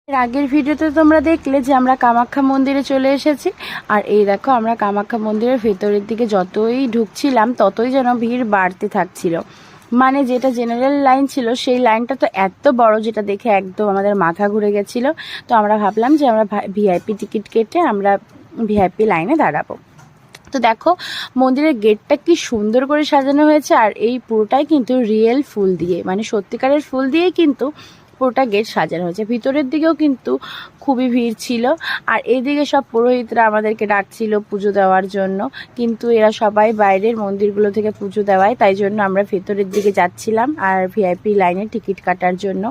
এর আগের ভিডিওতে তোমরা দেখলে যে আমরা কামাখ্যা মন্দিরে চলে এসেছি। আর এই দেখো আমরা কামাখ্যা মন্দিরের ভেতরের দিকে যতই ঢুকছিলাম ততই যেন ভিড় বাড়তে থাকছিল। মানে যেটা জেনারেল লাইন ছিল সেই লাইনটা তো এত বড়, যেটা দেখে একদম আমাদের মাথা ঘুরে গেছিল। তো আমরা ভাবলাম যে আমরা ভিআইপি টিকিট কেটে আমরা ভিআইপি লাইনে দাঁড়াবো। তো দেখো মন্দিরের গেটটা কি সুন্দর করে সাজানো হয়েছে, আর এই পুরোটাই কিন্তু রিয়েল ফুল দিয়ে, মানে সত্যিকারের ফুল দিয়েই কিন্তু পুরোটা গেট সাজানো হয়েছে। ভিতরের দিকেও কিন্তু খুবই ভিড় ছিল, আর এইদিকে সব পুরোহিতরা আমাদেরকে ডাকছিল পুজো দেওয়ার জন্য, কিন্তু এরা সবাই বাইরের মন্দিরগুলো থেকে পুজো দেওয়ায়, তাই জন্য আমরা ভেতরের দিকে যাচ্ছিলাম আর ভিআইপি লাইনে টিকিট কাটার জন্য।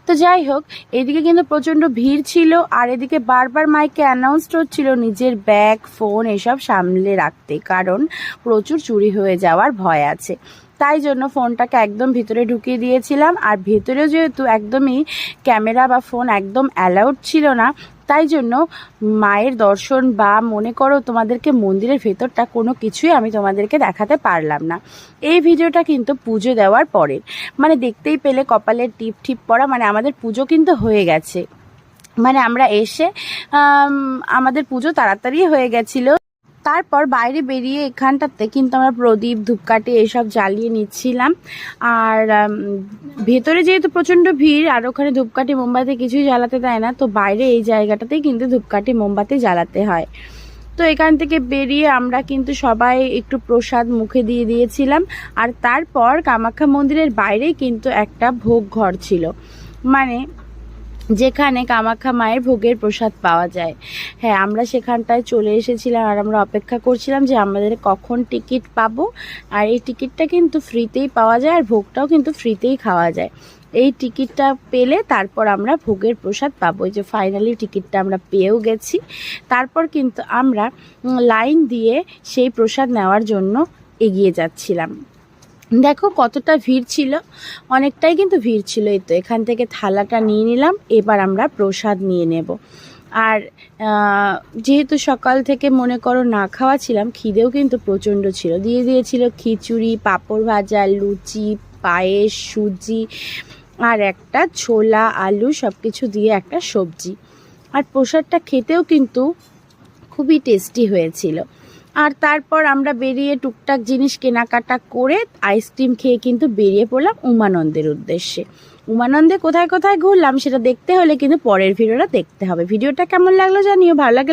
তো যাই হোক, এদিকে কিন্তু প্রচণ্ড ভিড় ছিল, আর এদিকে বারবার মাইকে অ্যানাউন্সড হচ্ছিল নিজের ব্যাগ ফোন এসব সামলে রাখতে, কারণ প্রচুর চুরি হয়ে যাওয়ার ভয় আছে। তাই জন্য ফোনটাকে একদম ভিতরে ঢুকিয়ে দিয়েছিলাম। আর ভেতরেও যেহেতু একদমই ক্যামেরা বা ফোন একদম অ্যালাউড ছিল না, তাই জন্য মায়ের দর্শন বা মনে করো তোমাদেরকে মন্দিরের ভেতরটা কোনো কিছুই আমি তোমাদেরকে দেখাতে পারলাম না। এই ভিডিওটা কিন্তু পুজো দেওয়ার পরে, মানে দেখতেই পেলে কপালের টিপ টিপ পড়া, মানে আমাদের পুজো কিন্তু হয়ে গেছে, মানে আমরা এসে আমাদের পুজো তাড়াতাড়ি হয়ে গেছিলো। তারপর বাইরে বেরিয়ে এখানটাতে কিন্তু আমরা প্রদীপ ধূপকাঠি এসব জ্বালিয়ে নিচ্ছিলাম। আর ভেতরে যেহেতু প্রচণ্ড ভিড়, আর ওখানে ধূপকাঠি মোমবাতি কিছুই জ্বালাতে দেয় না, তো বাইরে এই জায়গাটাতেই কিন্তু ধূপকাঠি মোমবাতি জ্বালাতে হয়। তো এখান থেকে বেরিয়ে আমরা কিন্তু সবাই একটু প্রসাদ মুখে দিয়ে দিয়েছিলাম। আর তারপর কামাখ্যা মন্দিরের বাইরেই কিন্তু একটা ভোগ ঘর ছিল, মানে যেখানে কামাখ্যা মায়ের ভোগের প্রসাদ পাওয়া যায়। হ্যাঁ, আমরা সেখানটায় চলে এসেছিলাম, আর আমরা অপেক্ষা করছিলাম যে আমাদের কখন টিকিট পাবো। আর এই টিকিটটা কিন্তু ফ্রিতেই পাওয়া যায়, আর ভোগটাও কিন্তু ফ্রিতেই খাওয়া যায়। এই টিকিটটা পেলে তারপর আমরা ভোগের প্রসাদ পাবো। এই যে ফাইনালি টিকিটটা আমরা পেয়েও গেছি। তারপর কিন্তু আমরা লাইন দিয়ে সেই প্রসাদ নেওয়ার জন্য এগিয়ে যাচ্ছিলাম। দেখো কতটা ভিড় ছিল, অনেকটাই কিন্তু ভিড় ছিল। এই তো এখান থেকে থালাটা নিয়ে নিলাম, এবার আমরা প্রসাদ নিয়ে নেব। আর যেহেতু সকাল থেকে মনে করো না খাওয়া ছিলাম, খিদেও কিন্তু প্রচণ্ড ছিল। দিয়ে দিয়েছিল খিচুড়ি, পাঁপড় ভাজা, লুচি, পায়েস, সুজি, আর একটা ছোলা আলু সব কিছু দিয়ে একটা সবজি। আর প্রসাদটা খেতেও কিন্তু খুবই টেস্টি হয়েছিল। আর তারপর আমরা বেরিয়ে টুকটাক জিনিস কেনাকাটা করে আইসক্রিম খেয়ে কিন্তু বেরিয়ে পড়লাম উমানন্দের উদ্দেশ্যে। উমানন্দে কোথায় কোথায় ঘুরলাম সেটা দেখতে হলে কিন্তু পরের ভিডিওটা দেখতে হবে। ভিডিওটা কেমন লাগলো জানিও, ভালো লাগলে